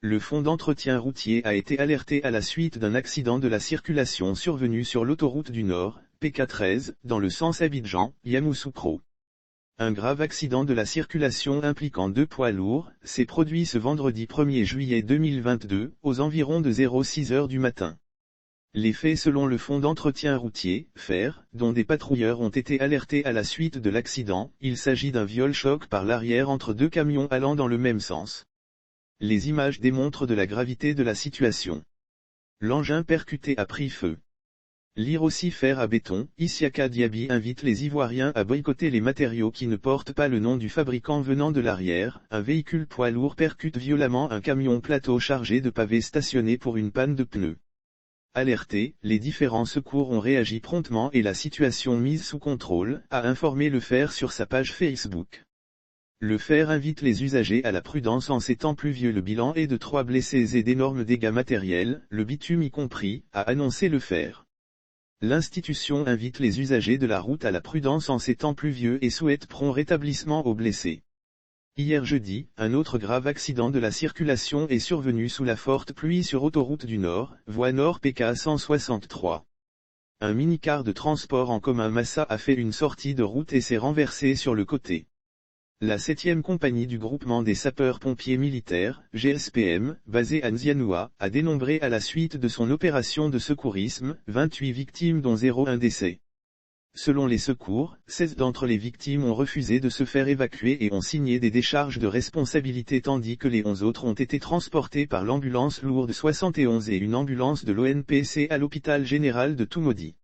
Le fonds d'entretien routier a été alerté à la suite d'un accident de la circulation survenu sur l'autoroute du Nord, PK13, dans le sens Abidjan-Yamoussoukro. Un grave accident de la circulation impliquant 2 poids lourds s'est produit ce vendredi 1er juillet 2022, aux environs de 06 heures du matin. Les faits selon le fonds d'entretien routier, FER, dont des patrouilleurs ont été alertés à la suite de l'accident, il s'agit d'un viol-choc par l'arrière entre 2 camions allant dans le même sens. Les images démontrent de la gravité de la situation. L'engin percuté a pris feu. Lire aussi Fer à béton, Isiaka Diaby invite les Ivoiriens à boycotter les matériaux qui ne portent pas le nom du fabricant venant de l'arrière. Un véhicule poids lourd percute violemment un camion plateau chargé de pavés stationné pour une panne de pneus. Alertés, les différents secours ont réagi promptement et la situation mise sous contrôle, a informé le Fer sur sa page Facebook. Le Fer invite les usagers à la prudence en ces temps pluvieux. Le bilan est de 3 blessés et d'énormes dégâts matériels, le bitume y compris, a annoncé le Fer. L'institution invite les usagers de la route à la prudence en ces temps pluvieux et souhaite prompt rétablissement aux blessés. Hier jeudi, un autre grave accident de la circulation est survenu sous la forte pluie sur autoroute du Nord, voie Nord PK 163. Un minicar de transport en commun Massa a fait une sortie de route et s'est renversé sur le côté. La 7e compagnie du groupement des sapeurs-pompiers militaires, GSPM, basée à Nzianoua, a dénombré à la suite de son opération de secourisme, 28 victimes dont 0 décès. Selon les secours, 16 d'entre les victimes ont refusé de se faire évacuer et ont signé des décharges de responsabilité tandis que les 11 autres ont été transportés par l'ambulance lourde 71 et une ambulance de l'ONPC à l'hôpital général de Toumoudi.